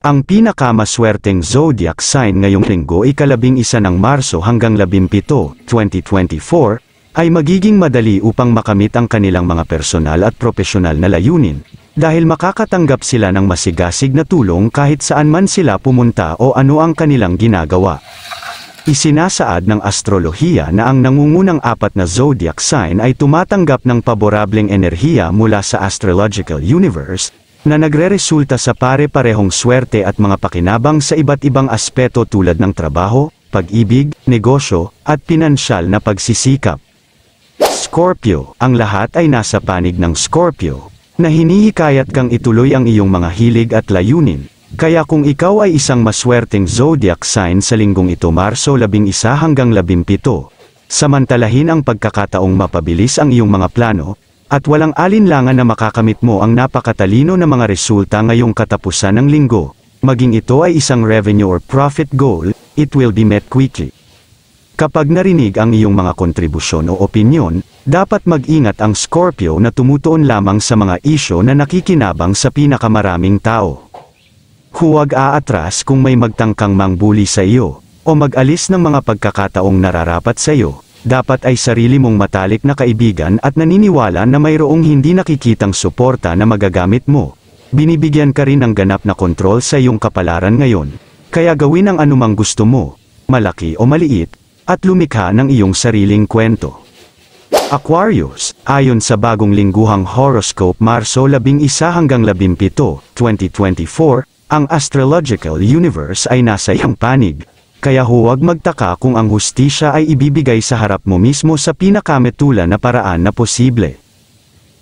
Ang pinakamaswerteng zodiac sign ngayong linggo ika-11 ng Marso hanggang 17, 2024, ay magiging madali upang makamit ang kanilang mga personal at propesyonal na layunin, dahil makakatanggap sila ng masigasig na tulong kahit saan man sila pumunta o ano ang kanilang ginagawa. Isinasaad ng astrolohiya na ang nangungunang 4 na zodiac sign ay tumatanggap ng paborableng enerhiya mula sa astrological universe, na nagreresulta sa pare-parehong swerte at mga pakinabang sa iba't ibang aspeto tulad ng trabaho, pag-ibig, negosyo, at pinansyal na pagsisikap. Scorpio, ang lahat ay nasa panig ng Scorpio, na hinihikayat kang ituloy ang iyong mga hilig at layunin. Kaya kung ikaw ay isang maswerteng zodiac sign sa linggong ito Marso 11 hanggang 17, samantalahin ang pagkakataong mapabilis ang iyong mga plano, at walang alinlangan na makakamit mo ang napakatalino na mga resulta ngayong katapusan ng linggo. Maging ito ay isang revenue or profit goal, it will be met quickly. Kapag narinig ang iyong mga kontribusyon o opinyon, dapat mag-ingat ang Scorpio na tumutuon lamang sa mga isyo na nakikinabang sa pinakamaraming tao. Huwag aatras kung may magtangkang mangbuli sa iyo, o mag-alis ng mga pagkakataong nararapat sa iyo. Dapat ay sarili mong matalik na kaibigan at naniniwala na mayroong hindi nakikitang suporta na magagamit mo. Binibigyan ka rin ng ganap na kontrol sa iyong kapalaran ngayon, kaya gawin ang anumang gusto mo, malaki o maliit, at lumikha ng iyong sariling kwento. Aquarius, ayon sa bagong lingguhang horoscope Marso 11 hanggang 17, 2024, ang astrological universe ay nasa iyong panig. Kaya huwag magtaka kung ang hustisya ay ibibigay sa harap mo mismo sa pinakametula na paraan na posible.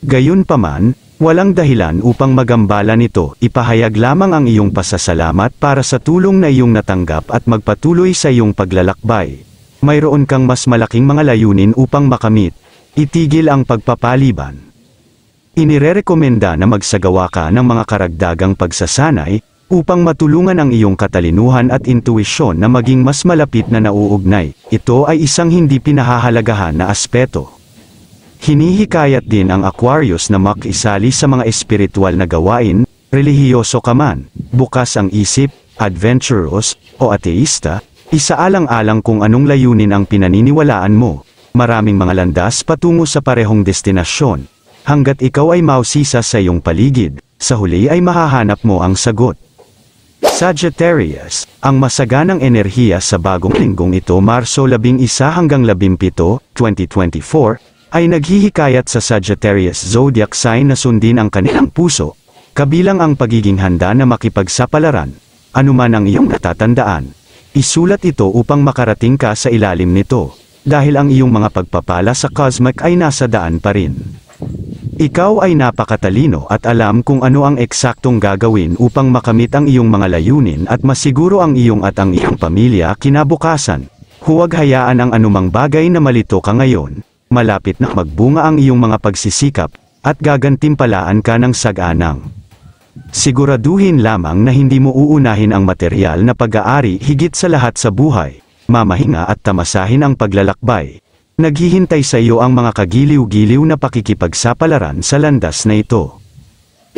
Gayunpaman, walang dahilan upang magambala nito, ipahayag lamang ang iyong pasasalamat para sa tulong na iyong natanggap at magpatuloy sa iyong paglalakbay. Mayroon kang mas malaking mga layunin upang makamit, itigil ang pagpapaliban. Inirerekomenda na magsagawa ka ng mga karagdagang pagsasanay, upang matulungan ang iyong katalinuhan at intuisyon na maging mas malapit na nauugnay. Ito ay isang hindi pinahahalagahan na aspeto. Hinihikayat din ang Aquarius na makisali sa mga espiritual na gawain, relihiyoso ka man, bukas ang isip, adventurous, o ateista, isaalang-alang kung anong layunin ang pinaniniwalaan mo. Maraming mga landas patungo sa parehong destinasyon. Hanggat ikaw ay mausisa sa iyong paligid, sa huli ay mahahanap mo ang sagot. Sagittarius, ang masaganang enerhiya sa bagong linggong ito Marso 11 hanggang 17, 2024, ay naghihikayat sa Sagittarius zodiac sign na sundin ang kanilang puso, kabilang ang pagiging handa na makipagsapalaran, anuman ang iyong natatandaan. Isulat ito upang makarating ka sa ilalim nito, dahil ang iyong mga pagpapala sa cosmic ay nasa daan pa rin. Ikaw ay napakatalino at alam kung ano ang eksaktong gagawin upang makamit ang iyong mga layunin at masiguro ang iyong at ang iyong pamilya kinabukasan. Huwag hayaan ang anumang bagay na malito ka ngayon, malapit na magbunga ang iyong mga pagsisikap, at gagantimpalaan ka ng sag-anang. Siguraduhin lamang na hindi mo uunahin ang materyal na pag-aari higit sa lahat sa buhay, mamahinga at tamasahin ang paglalakbay. Naghihintay sa iyo ang mga kagiliw-giliw na pakikipagsapalaran sa landas na ito.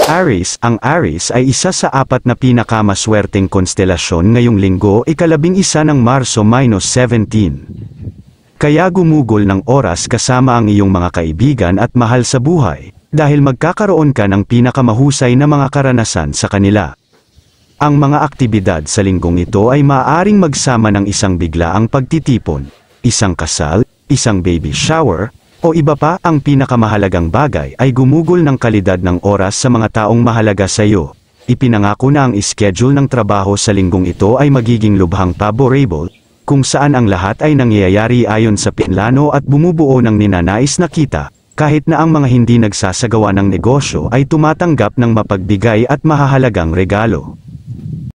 Aries, ang Aries ay isa sa 4 na pinakamaswerteng konstelasyon ngayong linggo ika-11 ng Marso -17. Kaya gumugol ng oras kasama ang iyong mga kaibigan at mahal sa buhay, dahil magkakaroon ka ng pinakamahusay na mga karanasan sa kanila. Ang mga aktibidad sa linggong ito ay maaaring magsama ng isang biglaang pagtitipon, isang kasal, isang baby shower, o iba pa. Ang pinakamahalagang bagay ay gumugol ng kalidad ng oras sa mga taong mahalaga sa iyo. Ipinangako na ang schedule ng trabaho sa linggong ito ay magiging lubhang favorable, kung saan ang lahat ay nangyayari ayon sa plano at bumubuo ng ninanais na kita, kahit na ang mga hindi nagsasagawa ng negosyo ay tumatanggap ng mapagbigay at mahahalagang regalo.